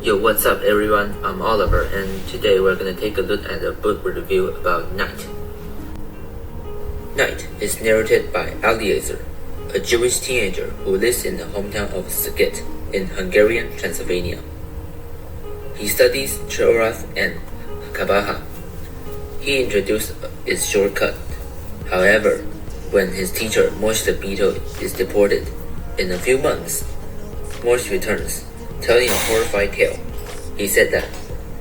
Yo, what's up everyone? I'm Oliver, and today we're gonna take a look at a book review about Night. Night is narrated by Eliezer, a Jewish teenager who lives in the hometown of Szeged in Hungarian Transylvania. He studies Torah and Kabbalah. He introduced its shortcut. However, when his teacher Moshe the Beetle is deported, in a few months, Moshe returns, telling a horrified tale. He said that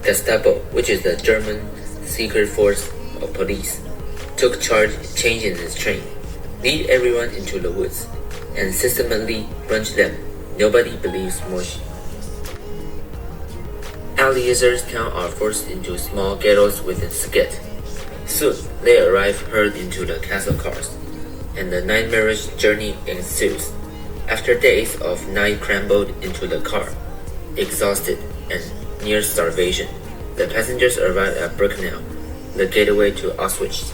Gestapo, which is the German secret force of police, took charge, changing his train, lead everyone into the woods, and systematically plunge them. Nobody believes Moshe. Eliezer's town are forced into small ghettos within Szeged. Soon, they arrive herd into the castle cars, and the nightmarish journey ensues. After days of night crambled into the car, exhausted and near starvation, the passengers arrive at Birkenau, the gateway to Auschwitz.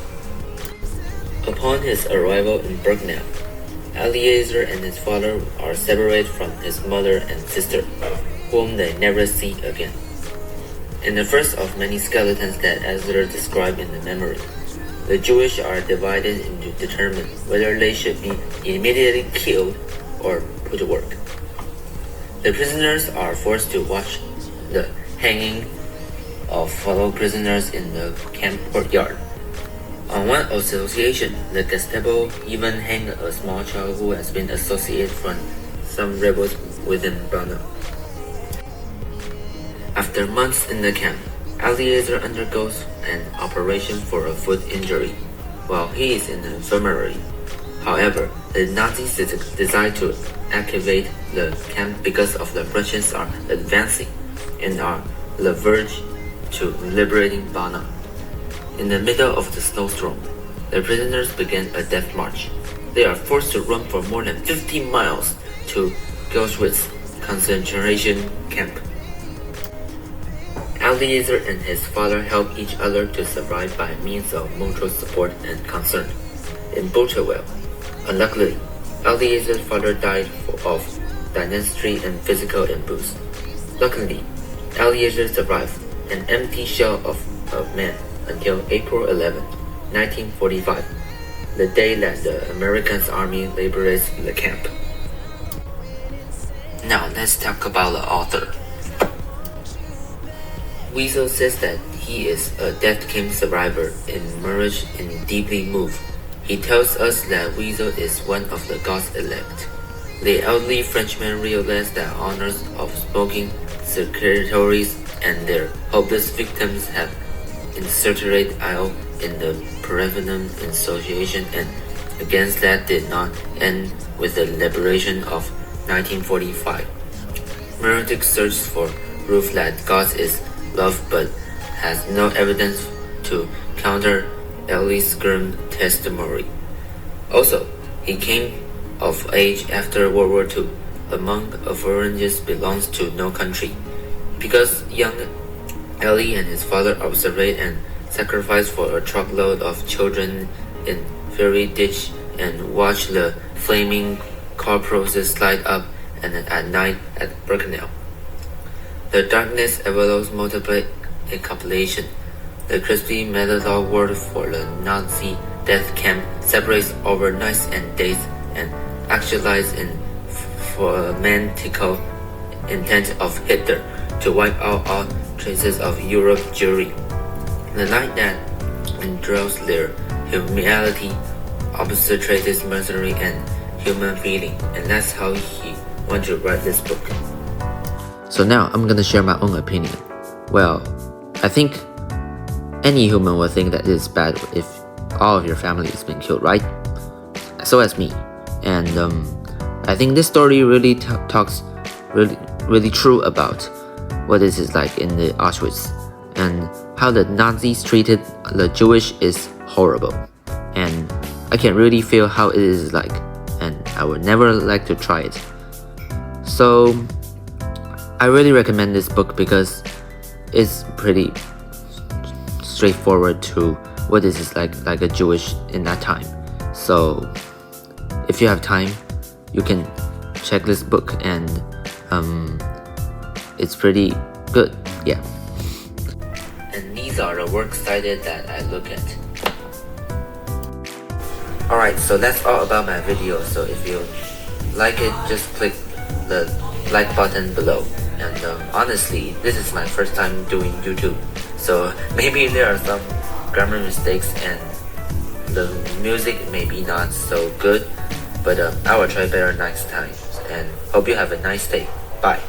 Upon his arrival in Birkenau, Eliezer and his father are separated from his mother and sister, whom they never see again. In the first of many skeletons that Eliezer described in the memory, the Jewish are divided into determine whether they should be immediately killed or put to work. The prisoners are forced to watch the hanging of fellow prisoners in the camp courtyard. On one association, the Gestapo even hanged a small child who has been associated from some rebels within Brno. After months in the camp, Eliezer undergoes an operation for a foot injury while he is in the infirmary. However, the Nazis decide to activate the camp because of the Russians are advancing and are on the verge to liberating Brno. In the middle of the snowstorm, the prisoners begin a death march. They are forced to run for more than 15 miles to Auschwitz concentration camp. Eliezer and his father help each other to survive by means of mutual support and concern. In Butcherwell, unluckily, Eliezer's father died of dysentery and physical abuse. Luckily, Eliezer survived, an empty shell of a man, until April 11, 1945, the day that the American army liberates the camp. Now let's talk about the author. Wiesel says that he is a death camp survivor immersed and deeply moved. He tells us that Wiesel is one of the God's elect. The elderly Frenchman realized that honors of smoking secretaries and their hopeless victims have inserted ill in the prevalent association, and against that did not end with the liberation of 1945. Meredith searches for proof that God is love but has no evidence to counter Elie's grim testimony. Also, he came of age after World War II, among foreigners belongs to no country. Because young Elie and his father observed and sacrificed for a truckload of children in Ferry Ditch and watched the flaming car process slide up and at night at Birkenau. The darkness envelops multiple encapsulation. The crispy metal word for the Nazi death camp separates over nights and days and actualizes in fanatical intent of Hitler to wipe out all traces of Europe Jewry. The night that indulges their humanity, obstetrics, mercenary, and human feeling, and that's how he wanted to write this book. So now I'm gonna share my own opinion. Well, I think any human would think that it is bad if all of your family has been killed, right? So has me. And I think this story really talks really true about what this is like in the Auschwitz, and how the Nazis treated the Jewish is horrible. And I can really feel how it is like, and I would never like to try it. So I really recommend this book because it's pretty straightforward to what this is like a Jewish in that time. So if you have time, you can check this book, and it's pretty good. Yeah. And these are the works cited that I look at. Alright, so that's all about my video. So if you like it, just click the like button below. And honestly, this is my first time doing YouTube, so maybe there are some grammar mistakes and the music may be not so good, but I will try better next time. And hope you have a nice day. Bye.